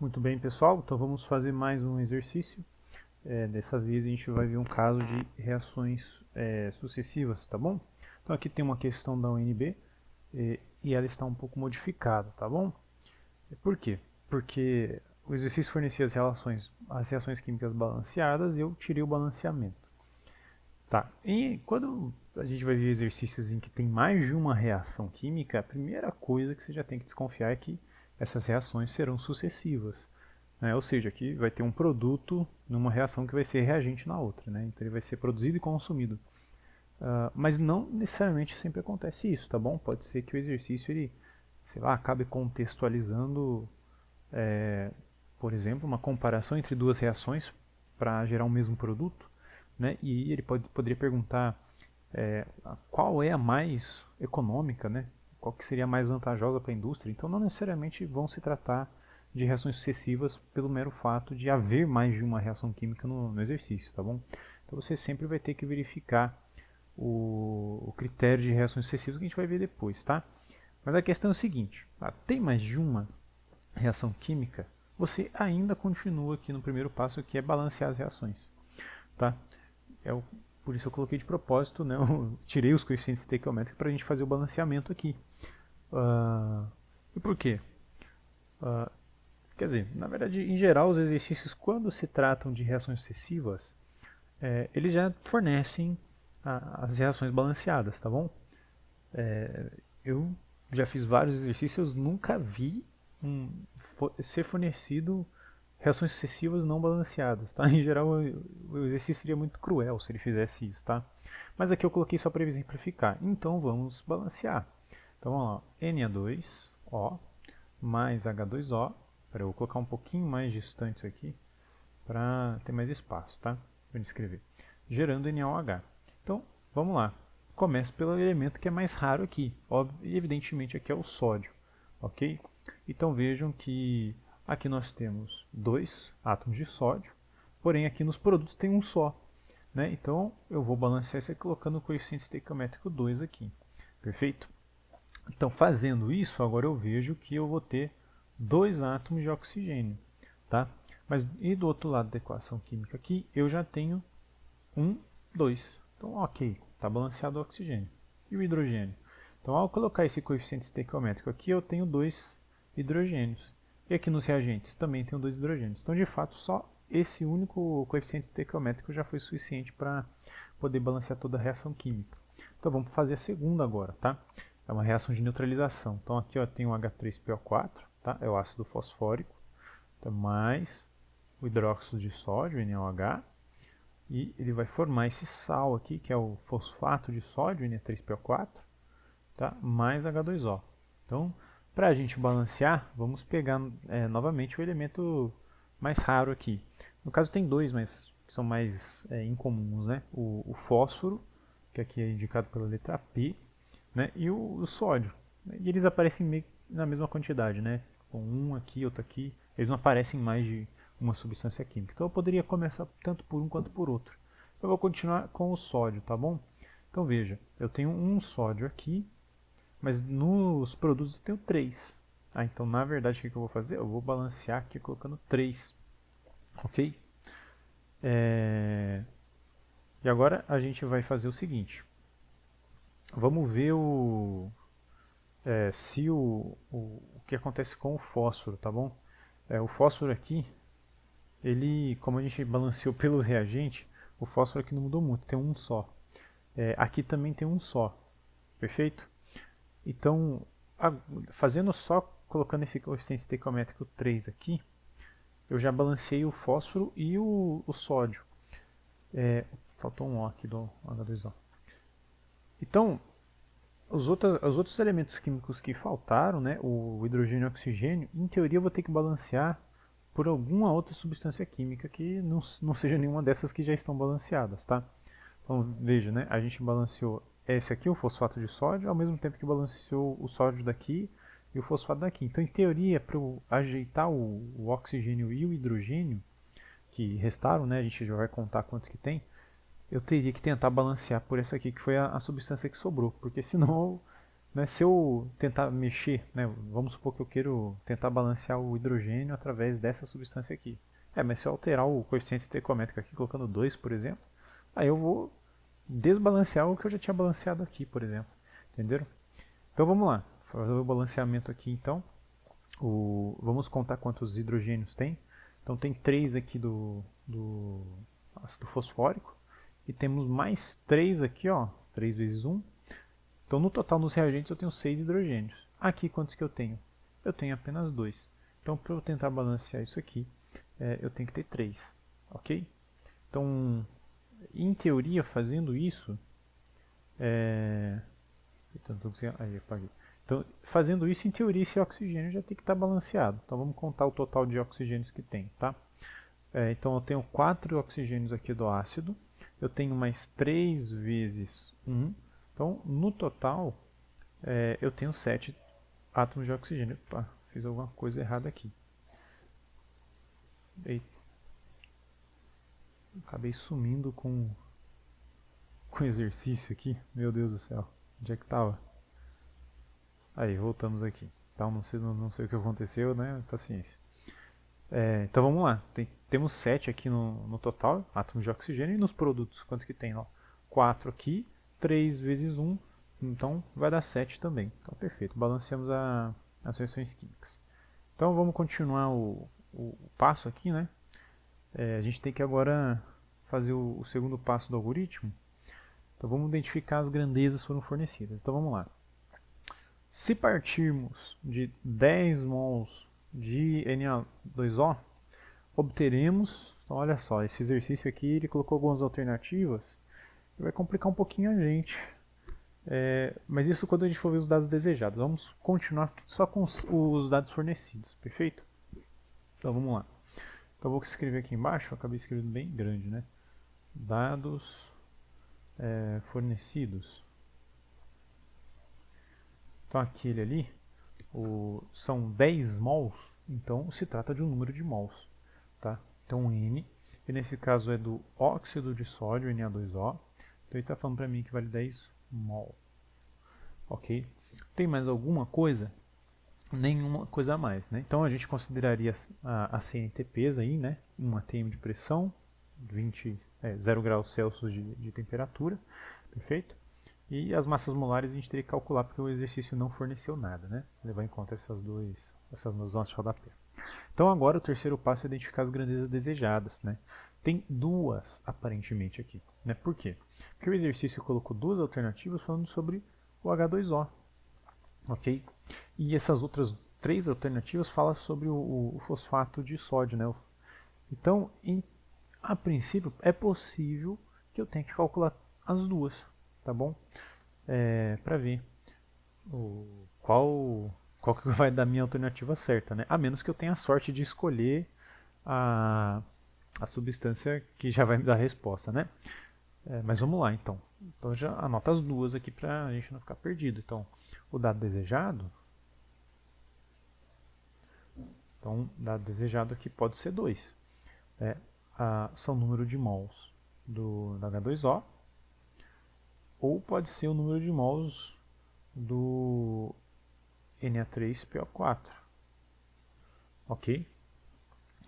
Muito bem, pessoal, então vamos fazer mais um exercício. Dessa vez a gente vai ver um caso de reações sucessivas, tá bom? Então aqui tem uma questão da UNB e ela está um pouco modificada, tá bom? Por quê? Porque o exercício fornecia as reações químicas balanceadas e eu tirei o balanceamento. Tá, e quando a gente vai ver exercícios em que tem mais de uma reação química, a primeira coisa que você já tem que desconfiar é que essas reações serão sucessivas. Ou seja, aqui vai ter um produto numa reação que vai ser reagente na outra, né? Então ele vai ser produzido e consumido. Mas não necessariamente sempre acontece isso, tá bom? Pode ser que o exercício ele, sei lá, acabe contextualizando, por exemplo, uma comparação entre duas reações para gerar um mesmo produto, né? E ele poderia perguntar qual é a mais econômica, né? Qual que seria a mais vantajosa para a indústria. Então não necessariamente vão se tratar de reações sucessivas pelo mero fato de haver mais de uma reação química no exercício, tá bom? Então você sempre vai ter que verificar o critério de reações sucessivas que a gente vai ver depois, tá? Mas a questão é o seguinte, tem mais de uma reação química, você ainda continua aqui no primeiro passo, que é balancear as reações, tá? Por isso eu coloquei de propósito, né? Eu tirei os coeficientes estequiométricos para a gente fazer o balanceamento aqui. E por quê? Quer dizer, na verdade, em geral, os exercícios, quando se tratam de reações sucessivas, eles já fornecem as reações balanceadas, tá bom? Eu já fiz vários exercícios, nunca vi ser fornecido reações sucessivas não balanceadas, tá? Em geral, o exercício seria muito cruel se ele fizesse isso, tá? Mas aqui eu coloquei só para exemplificar. Então vamos balancear. Então vamos lá, Na2O mais H2O. Eu vou colocar um pouquinho mais distante isso aqui para ter mais espaço, tá? Para escrever. Gerando NaOH. Então, vamos lá. Começo pelo elemento que é mais raro aqui. E evidentemente aqui é o sódio, ok? Então vejam que aqui nós temos dois átomos de sódio, porém aqui nos produtos tem um só. Né? Então eu vou balancear isso aqui colocando o coeficiente estequiométrico 2 aqui. Perfeito? Então fazendo isso, agora eu vejo que eu vou ter dois átomos de oxigênio. Tá? Mas e do outro lado da equação química aqui, eu já tenho 1, 2. Então ok, está balanceado o oxigênio. E o hidrogênio? Então ao colocar esse coeficiente estequiométrico aqui, eu tenho dois hidrogênios. E aqui nos reagentes também tenho dois hidrogênios. Então de fato só esse único coeficiente estequiométrico já foi suficiente para poder balancear toda a reação química. Então vamos fazer a segunda agora, tá? É uma reação de neutralização. Então aqui eu tenho H3PO4, tá? É o ácido fosfórico, então, mais o hidróxido de sódio, NaOH, e ele vai formar esse sal aqui, que é o fosfato de sódio, Na3PO4, tá? Mais H2O. Então, para a gente balancear, vamos pegar novamente o elemento mais raro aqui. No caso tem dois, mas que são mais incomuns, né? O fósforo, que aqui é indicado pela letra P, né? E o sódio. E eles aparecem meio na mesma quantidade, né? Com um aqui, outro aqui. Eles não aparecem mais de uma substância química. Então eu poderia começar tanto por um quanto por outro. Eu vou continuar com o sódio, tá bom? Então veja, eu tenho um sódio aqui, mas nos produtos eu tenho 3. Então na verdade o que eu vou fazer? Eu vou balancear aqui colocando 3. Ok? E agora a gente vai fazer o seguinte. Vamos ver se o que acontece com o fósforo, tá bom? O fósforo aqui, ele, como a gente balanceou pelo reagente, o fósforo aqui não mudou muito, tem um só. Aqui também tem um só, perfeito? Então, fazendo só, colocando esse coeficiente estequiométrico 3 aqui, eu já balanceei o fósforo e o sódio. Faltou um O aqui do H2O. Então, os outros elementos químicos que faltaram, né, o hidrogênio e o oxigênio, em teoria eu vou ter que balancear por alguma outra substância química que não seja nenhuma dessas que já estão balanceadas, tá? Então veja, né, a gente balanceou esse aqui, o fosfato de sódio, ao mesmo tempo que balanceou o sódio daqui e o fosfato daqui. Então em teoria, para ajeitar o oxigênio e o hidrogênio que restaram, né, a gente já vai contar quantos que tem, eu teria que tentar balancear por essa aqui, que foi a substância que sobrou, porque senão né, se eu tentar mexer, né, vamos supor que eu quero tentar balancear o hidrogênio através dessa substância aqui. Mas se eu alterar o coeficiente estequiométrico aqui, colocando 2, por exemplo, aí eu vou desbalancear o que eu já tinha balanceado aqui, por exemplo. Entenderam? Então vamos lá, fazer o balanceamento aqui então. Vamos contar quantos hidrogênios tem. Então tem 3 aqui do ácido fosfórico. E temos mais 3 aqui, ó, 3 vezes 1. Então no total nos reagentes eu tenho 6 hidrogênios. Aqui quantos que eu tenho? Eu tenho apenas 2. Então para eu tentar balancear isso aqui, eu tenho que ter 3. Ok? Então, em teoria, fazendo isso... Aí, apaguei. Então, fazendo isso, em teoria, esse oxigênio já tem que estar balanceado. Então, vamos contar o total de oxigênios que tem, tá? Então, eu tenho 4 oxigênios aqui do ácido. Eu tenho mais 3 vezes 1. Então, no total, eu tenho 7 átomos de oxigênio. Opa, fiz alguma coisa errada aqui. Eita. Acabei sumindo com o exercício aqui. Meu Deus do céu. Onde é que estava? Aí, voltamos aqui. Então, não sei o que aconteceu, né? Paciência. Então vamos lá. Temos 7 aqui no total, átomos de oxigênio. E nos produtos, quanto que tem? Ó? 4 aqui, 3 vezes 1. Então vai dar 7 também. Então perfeito. Balanceamos as reações químicas. Então vamos continuar o passo aqui, né? A gente tem que agora fazer o segundo passo do algoritmo. Então vamos identificar as grandezas que foram fornecidas. Então vamos lá. Se partirmos de 10 mols de Na2O, obteremos, então olha só, esse exercício aqui ele colocou algumas alternativas, que vai complicar um pouquinho a gente, mas isso quando a gente for ver os dados desejados. Vamos continuar só com os dados fornecidos, perfeito? Então vamos lá. Então eu vou escrever aqui embaixo, eu acabei escrevendo bem grande, né? Dados fornecidos. Então aquele ali são 10 mols, então se trata de um número de mols. Tá? Então N, que nesse caso é do óxido de sódio, Na2O, então ele está falando para mim que vale 10 mol. Ok? Tem mais alguma coisa? Nenhuma coisa a mais. Né? Então a gente consideraria a CNTPs aí, né? 1 atm de pressão, 0 graus Celsius de temperatura, perfeito? E as massas molares a gente teria que calcular porque o exercício não forneceu nada, né? Levar em conta essas duas notas de rodapé. Então agora o terceiro passo é identificar as grandezas desejadas, né? Tem duas aparentemente aqui, né? Por quê? Porque o exercício colocou duas alternativas falando sobre o H2O, ok? E essas outras 3 alternativas falam sobre o fosfato de sódio, né? Então, a princípio, é possível que eu tenha que calcular as duas, tá bom? Para ver qual que vai dar a minha alternativa certa, né? A menos que eu tenha a sorte de escolher a substância que já vai me dar a resposta, né? Mas vamos lá, então. Então já anota as duas aqui para a gente não ficar perdido. Então, o dado desejado. Então, o dado desejado aqui pode ser 2. São o número de mols da H2O. Ou pode ser o número de mols do Na3PO4. Ok?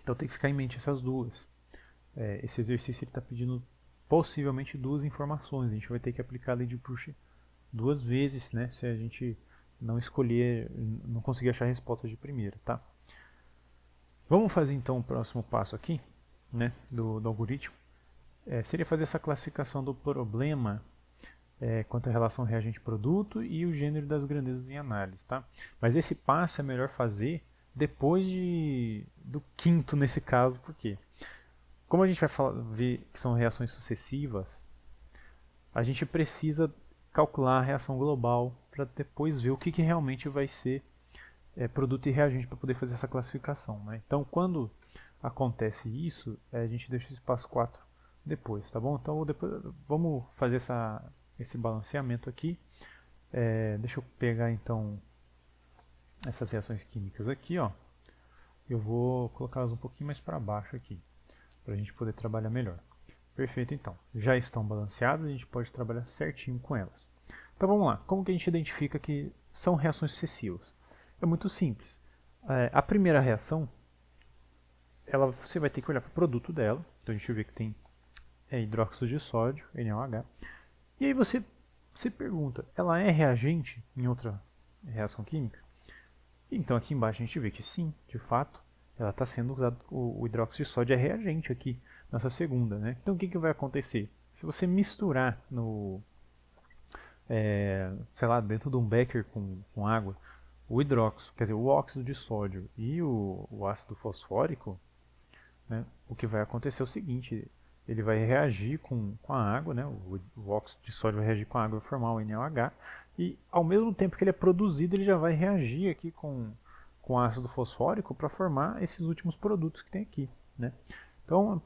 Então tem que ficar em mente essas duas. Esse exercício está pedindo possivelmente duas informações. A gente vai ter que aplicar a lei de Push 2 vezes, né? Se a gente não escolher, não conseguir achar a resposta de primeira, tá? Vamos fazer então o próximo passo aqui, né? Do algoritmo. Seria fazer essa classificação do problema quanto à relação reagente-produto e o gênero das grandezas em análise, tá? Mas esse passo é melhor fazer depois do quinto nesse caso, por quê? Como a gente vai ver que são reações sucessivas, a gente precisa calcular a reação global para depois ver o que realmente vai ser produto e reagente para poder fazer essa classificação, né? Então, quando acontece isso, a gente deixa esse passo 4 depois, tá bom? Então, vamos fazer esse balanceamento aqui. Deixa eu pegar então essas reações químicas aqui, ó. Eu vou colocá-las um pouquinho mais para baixo aqui, para a gente poder trabalhar melhor. Perfeito, então. Já estão balanceadas, a gente pode trabalhar certinho com elas. Então vamos lá, como que a gente identifica que são reações sucessivas? É muito simples. A primeira reação, você vai ter que olhar para o produto dela, então a gente vê que tem hidróxido de sódio, NaOH, e aí você se pergunta, ela é reagente em outra reação química? Então aqui embaixo a gente vê que sim, de fato, ela está sendo usada, o hidróxido de sódio é reagente aqui nessa segunda, né? Então o que vai acontecer? Se você misturar sei lá, dentro de um becker com água, o hidróxido, quer dizer, o óxido de sódio e o ácido fosfórico, né, o que vai acontecer é o seguinte, ele vai reagir com a água, né, o óxido de sódio vai reagir com a água e formar o NaOH, e ao mesmo tempo que ele é produzido, ele já vai reagir aqui com ácido fosfórico para formar esses últimos produtos que tem aqui, né? Então,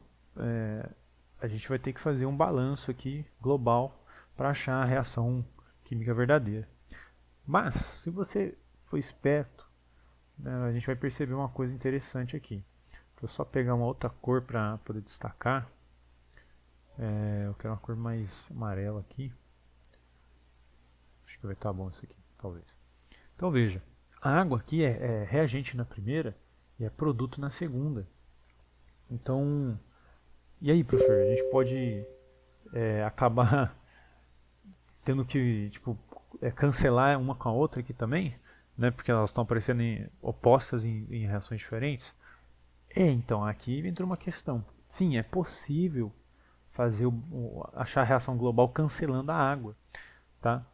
a gente vai ter que fazer um balanço aqui global para achar a reação química verdadeira. Mas, se você for esperto, né, a gente vai perceber uma coisa interessante aqui. Vou só pegar uma outra cor para poder destacar. Eu quero uma cor mais amarela aqui. Acho que vai estar bom isso aqui, talvez. Então veja, a água aqui é reagente na primeira e é produto na segunda. Então, e aí, professor, a gente pode acabar tendo que cancelar uma com a outra aqui também, né? Porque elas estão aparecendo opostas em reações diferentes. Então, aqui entra uma questão. Sim, é possível achar a reação global cancelando a água, tá?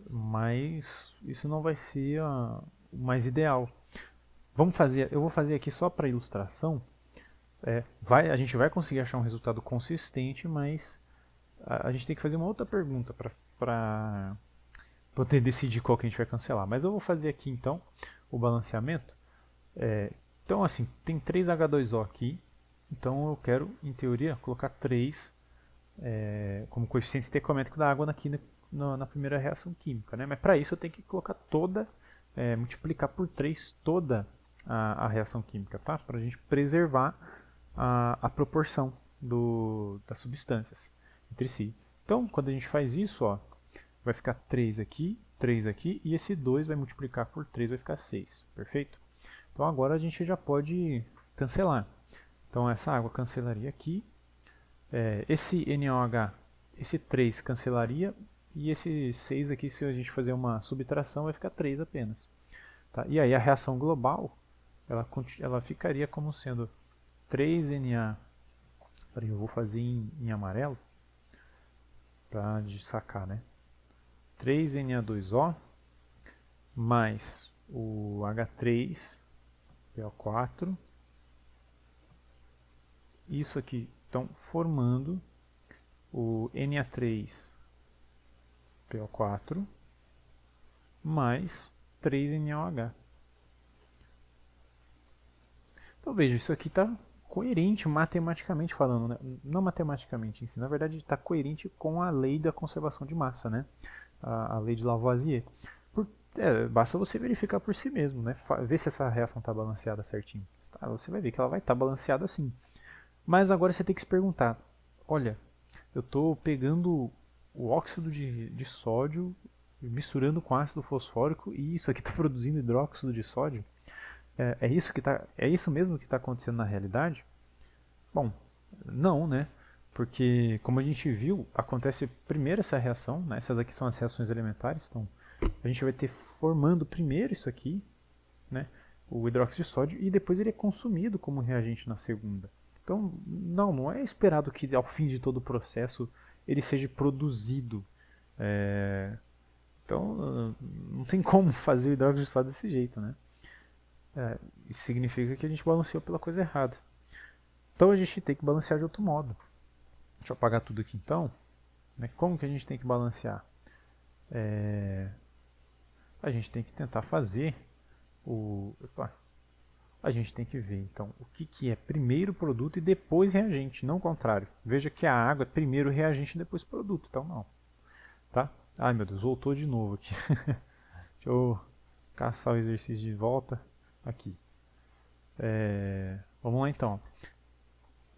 Mas isso não vai ser o mais ideal. Eu vou fazer aqui só para ilustração. A gente vai conseguir achar um resultado consistente, mas a gente tem que fazer uma outra pergunta para poder decidir qual que a gente vai cancelar. Mas eu vou fazer aqui então o balanceamento. Então assim, tem 3H2O aqui, então eu quero, em teoria, colocar 3 como coeficiente estequiométrico da água aqui na primeira reação química, né? Mas para isso eu tenho que colocar multiplicar por 3 toda a reação química, tá? Para a gente preservar a proporção das substâncias entre si. Então, quando a gente faz isso, ó, vai ficar 3 aqui, e esse 2 vai multiplicar por 3, vai ficar 6, perfeito? Então agora a gente já pode cancelar. Então essa água cancelaria aqui, esse NaOH, esse 3 cancelaria, e esse 6 aqui, se a gente fazer uma subtração, vai ficar 3 apenas. Tá? E aí a reação global, ela ficaria como sendo 3Na, eu vou fazer em amarelo, para sacar, né? 3Na2O mais o H3PO4, isso aqui, então formando o Na3PO4 mais 3NaOH. Então veja, isso aqui está coerente matematicamente falando, né? Não matematicamente em si, na verdade está coerente com a lei da conservação de massa, né? A lei de Lavoisier. Basta você verificar por si mesmo, né? Ver se essa reação está balanceada certinho. Tá? Você vai ver que ela vai estar balanceada sim. Mas agora você tem que se perguntar, olha, eu estou pegando o óxido de sódio misturando com ácido fosfórico e isso aqui está produzindo hidróxido de sódio? É isso mesmo que está acontecendo na realidade? Bom, não, né? Porque, como a gente viu, acontece primeiro essa reação, né? Essas aqui são as reações elementares, então a gente vai ter formando primeiro isso aqui, né? O hidróxido de sódio, e depois ele é consumido como reagente na segunda. Então, não é esperado que ao fim de todo o processo ele seja produzido. Então, não tem como fazer o hidróxido de sódio desse jeito, né? Isso significa que a gente balanceou pela coisa errada. Então a gente tem que balancear de outro modo. Deixa eu apagar tudo aqui então. Como que a gente tem que balancear? A gente tem que tentar fazer a gente tem que ver então o que é primeiro produto e depois reagente, não o contrário. Veja que a água é primeiro reagente e depois produto, então não. Tá? Ai meu Deus, voltou de novo aqui. Deixa eu caçar o exercício de volta aqui. Vamos lá então.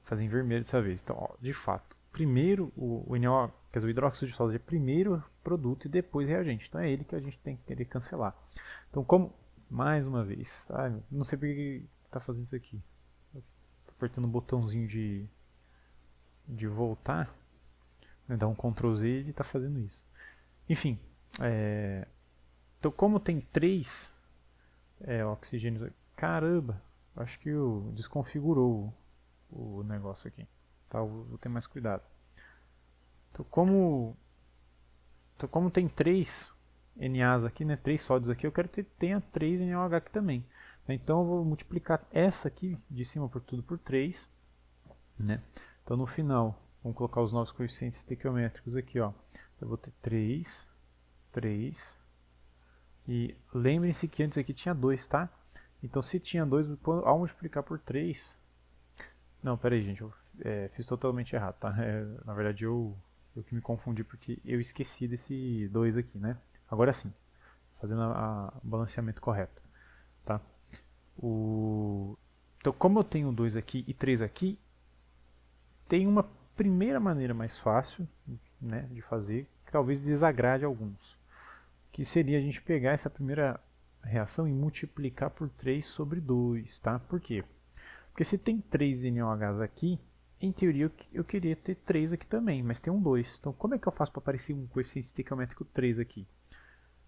Fazer em vermelho dessa vez. Então, ó, de fato, primeiro o Quer dizer, o hidróxido de sódio é primeiro produto e depois reagente. Então é ele que a gente tem que querer cancelar. Então como, mais uma vez, não sei porque que tá fazendo isso aqui. Tô apertando o botãozinho de voltar, né, dar um Ctrl Z e ele tá fazendo isso. Enfim, então como tem 3 oxigênios... Caramba, acho que desconfigurou o negócio aqui. Tá, vou ter mais cuidado. Então como tem 3 NAs aqui, né, 3 sódios aqui, eu quero que tenha 3 NaOH aqui também. Então eu vou multiplicar essa aqui de cima por tudo por 3. Né? Então no final, vamos colocar os novos coeficientes estequiométricos aqui. Ó. Eu vou ter 3, 3. E lembrem-se que antes aqui tinha 2, tá? Então se tinha 2, ao multiplicar por 3... Não, pera aí, gente, eu fiz totalmente errado, tá? Na verdade eu que me confundi porque eu esqueci desse 2 aqui, né? Agora sim, fazendo o balanceamento correto, tá? Então como eu tenho 2 aqui e 3 aqui, tem uma primeira maneira mais fácil, né, de fazer, que talvez desagrade alguns, que seria a gente pegar essa primeira reação e multiplicar por 3 sobre 2, tá? Por quê? Porque se tem 3 NaOHs aqui, em teoria eu queria ter 3 aqui também, mas tem um 2. Então como é que eu faço para aparecer um coeficiente estequiométrico 3 aqui?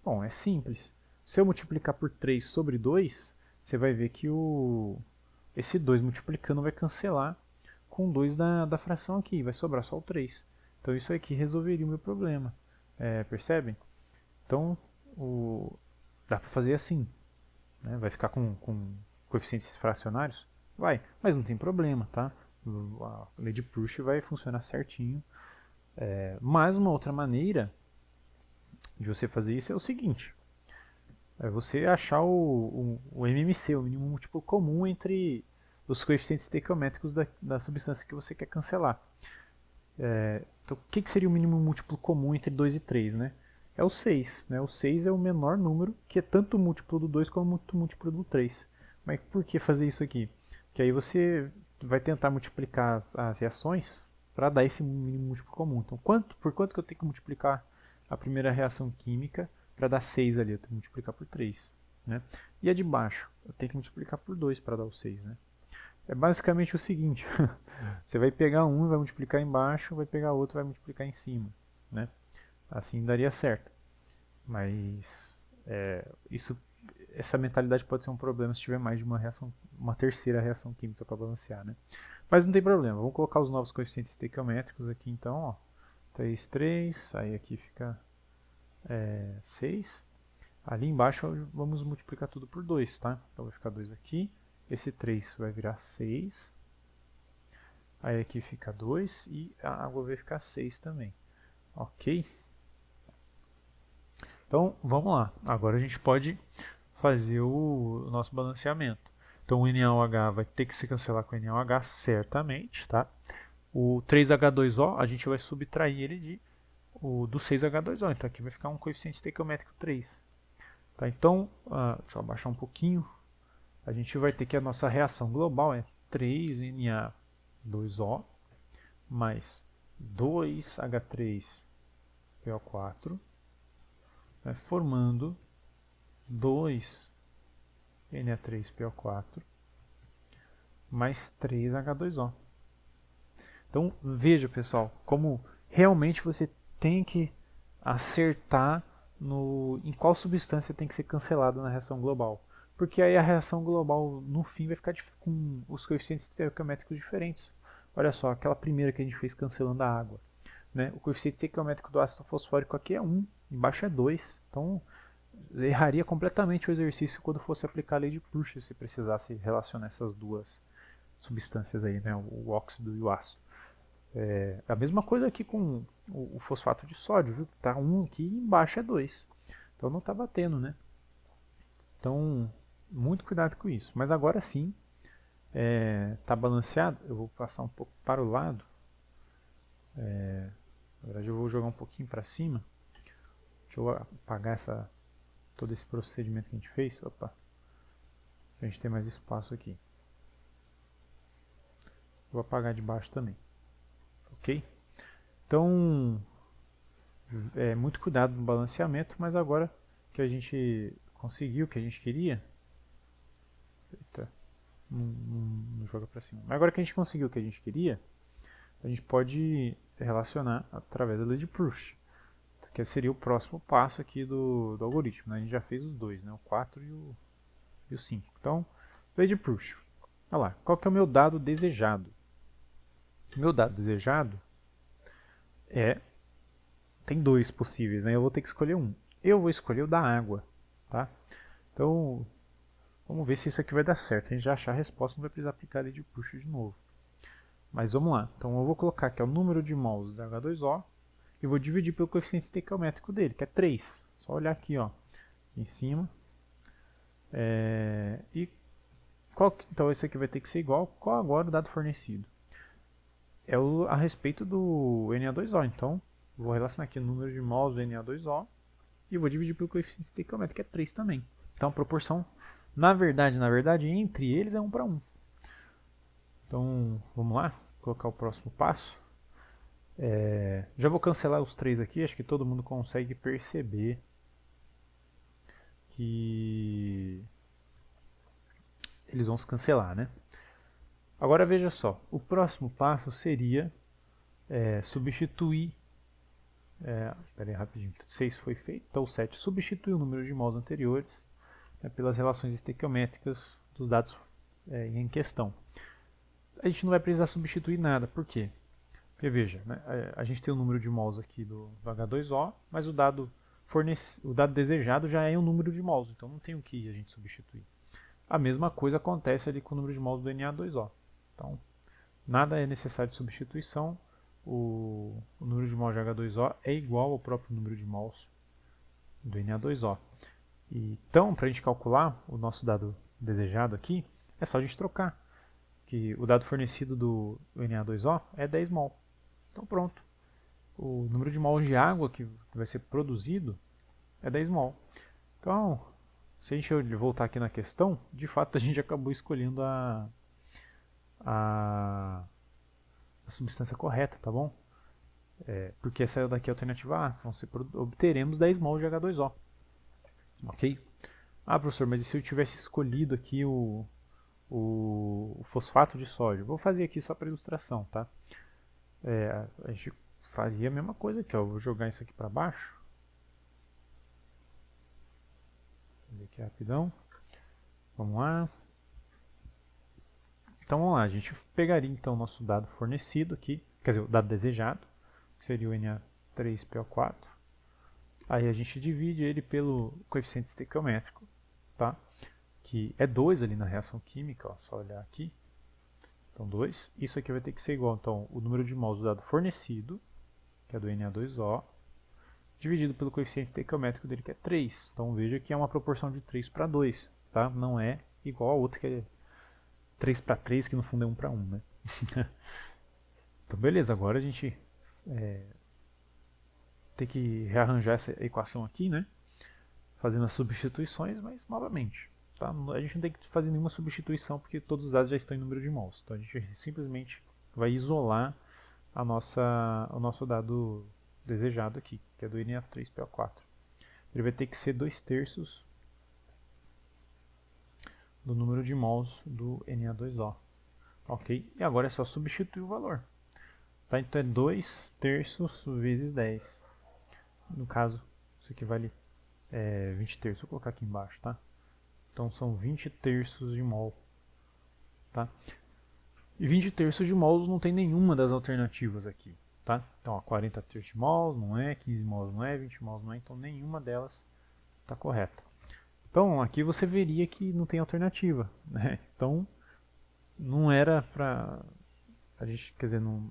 Bom, é simples. Se eu multiplicar por 3 sobre 2, você vai ver que esse 2 multiplicando vai cancelar com 2 da fração aqui, vai sobrar só o 3. Então isso aqui resolveria o meu problema. Percebem? Então dá para fazer assim. Né? Vai ficar com coeficientes fracionários? Vai, mas não tem problema, tá? A lei de Proust vai funcionar certinho. Mas uma outra maneira de você fazer isso é o seguinte. É você achar o MMC, o mínimo múltiplo comum entre os coeficientes estequiométricos da substância que você quer cancelar. Então, o que seria o mínimo múltiplo comum entre 2 e 3? Né? É o 6. Né? O 6 é o menor número, que é tanto múltiplo do 2 como múltiplo do 3. Mas por que fazer isso aqui? Que aí você vai tentar multiplicar as reações para dar esse mínimo múltiplo comum. Então, por quanto que eu tenho que multiplicar a primeira reação química para dar 6 ali? Eu tenho que multiplicar por 3. Né? E a de baixo? Eu tenho que multiplicar por 2 para dar o 6. Né? É basicamente o seguinte, você vai pegar um, vai multiplicar embaixo, vai pegar outro, vai multiplicar em cima, né? Assim daria certo. Mas essa mentalidade pode ser um problema se tiver mais de uma terceira reação química para balancear, né? Mas não tem problema, vamos colocar os novos coeficientes estequiométricos aqui então, ó. 3, 3, aí aqui fica 6. Ali embaixo vamos multiplicar tudo por 2, tá? Então vai ficar 2 aqui. Esse 3 vai virar 6. Aí aqui fica 2 e a água vai ficar 6 também. Ok? Então vamos lá. Agora a gente pode fazer o nosso balanceamento. Então o NaOH vai ter que se cancelar com o NaOH certamente, tá? O 3H2O a gente vai subtrair ele do 6H2O. Então aqui vai ficar um coeficiente estequiométrico 3. Tá? Então, deixa eu abaixar um pouquinho. A gente vai ter que a nossa reação global é 3Na2O mais 2H3PO4, né, formando 2Na3PO4 mais 3H2O. Então veja, pessoal, como realmente você tem que acertar em qual substância tem que ser cancelada na reação global. Porque aí a reação global no fim vai ficar com os coeficientes estequiométricos diferentes. Olha só, aquela primeira que a gente fez cancelando a água. Né? O coeficiente estequiométrico do ácido fosfórico aqui é 1, embaixo é 2. Então erraria completamente o exercício quando fosse aplicar a lei de Proust se precisasse relacionar essas duas substâncias aí, né? O óxido e o ácido. A mesma coisa aqui com o fosfato de sódio, viu? Tá 1 aqui e embaixo é 2. Então não está batendo, né? Então, muito cuidado com isso. Mas agora sim, está balanceado. Eu vou passar um pouco para o lado. Na verdade, eu vou jogar um pouquinho para cima. Deixa eu apagar todo esse procedimento que a gente fez. Opa, para a gente ter mais espaço aqui. Vou apagar de baixo também. Ok? Então, muito cuidado no balanceamento, mas agora que a gente conseguiu o que a gente queria... Eita, não joga pra cima. Mas agora que a gente conseguiu o que a gente queria, a gente pode relacionar através da lei de Proust, que seria o próximo passo aqui do algoritmo, né? A gente já fez os dois, né? O 4 e o 5. Então, lei de Proust. Olha lá, qual que é o meu dado desejado? O meu dado desejado tem dois possíveis, né? Eu vou ter que escolher um. Eu vou escolher o da água, tá? Então, vamos ver se isso aqui vai dar certo. A gente já achar a resposta, não vai precisar aplicar a lei de Proust de novo. Mas vamos lá. Então, eu vou colocar aqui o número de mols da H2O e vou dividir pelo coeficiente estequiométrico dele, que é 3. Só olhar aqui, ó, em cima. E então, esse aqui vai ter que ser igual. Qual agora o dado fornecido? É a respeito do Na2O. Então, vou relacionar aqui o número de mols do Na2O e vou dividir pelo coeficiente estequiométrico, que é 3 também. Então, a proporção, na verdade, entre eles é 1 para 1. Então, vamos lá, colocar o próximo passo. Já vou cancelar os 3 aqui, acho que todo mundo consegue perceber que eles vão se cancelar, né? Agora veja só, o próximo passo seria substituir... Espera aí rapidinho, 6 foi feito, então o 7 substitui o número de mols anteriores pelas relações estequiométricas dos dados em questão. A gente não vai precisar substituir nada, por quê? Porque veja, né, a gente tem o número de mols aqui do H2O, mas o dado desejado já é um número de mols, então não tem o que a gente substituir. A mesma coisa acontece ali com o número de mols do Na2O. Então, nada é necessário de substituição. O número de mols de H2O é igual ao próprio número de mols do Na2O. Então, para a gente calcular o nosso dado desejado aqui, é só a gente trocar. Que o dado fornecido do Na2O é 10 mol. Então pronto. O número de mols de água que vai ser produzido é 10 mol. Então, se a gente voltar aqui na questão, de fato a gente acabou escolhendo a substância correta, tá bom? Porque essa daqui é a alternativa A. Então obteremos 10 mol de H2O. Ok? Ah, professor, mas e se eu tivesse escolhido aqui o fosfato de sódio? Vou fazer aqui só para ilustração, tá? A gente faria a mesma coisa aqui, ó. Vou jogar isso aqui para baixo. Vou fazer aqui rapidão. Vamos lá. Então vamos lá, a gente pegaria então o nosso dado fornecido aqui, quer dizer, o dado desejado, que seria o Na3PO4. Aí a gente divide ele pelo coeficiente estequiométrico, tá? Que é 2 ali na reação química, ó, só olhar aqui. Então 2. Isso aqui vai ter que ser igual, então, o número de mols do dado fornecido, que é do Na2O, dividido pelo coeficiente estequiométrico dele, que é 3. Então veja que é uma proporção de 3 para 2, tá? Não é igual a outra, que é 3 para 3, que no fundo é 1 para 1, né? Então beleza, agora a gente tem que rearranjar essa equação aqui, né? Fazendo as substituições, mas novamente, tá? A gente não tem que fazer nenhuma substituição porque todos os dados já estão em número de mols. Então a gente simplesmente vai isolar o nosso dado desejado aqui, que é do Na3PO4. Ele vai ter que ser 2/3 do número de mols do Na2O. Ok? E agora é só substituir o valor. Tá? Então é 2/3 vezes 10. No caso, isso aqui vale 20 terços. Vou colocar aqui embaixo, tá? Então são 20 terços de mol. Tá? E 20 terços de mols não tem nenhuma das alternativas aqui. Tá? Então, ó, 40 terços de mols não é, 15 mols não é, 20 mols não é, então nenhuma delas está correta. Então, aqui você veria que não tem alternativa, né? Então, não era para a gente, quer dizer, não,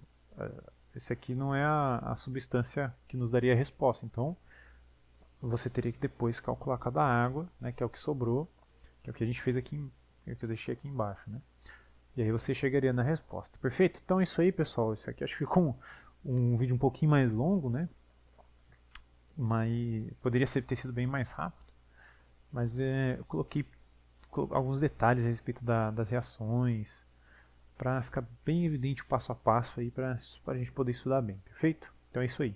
esse aqui não é a substância que nos daria a resposta. Então, você teria que depois calcular cada água, né, que é o que sobrou, que é o que a gente fez aqui, é o que eu deixei aqui embaixo, né? E aí você chegaria na resposta. Perfeito? Então é isso aí, pessoal. Isso aqui acho que ficou um vídeo um pouquinho mais longo, né? Mas poderia ter sido bem mais rápido. Mas eu coloquei alguns detalhes a respeito das reações, para ficar bem evidente o passo a passo aí, para a gente poder estudar bem. Perfeito? Então é isso aí.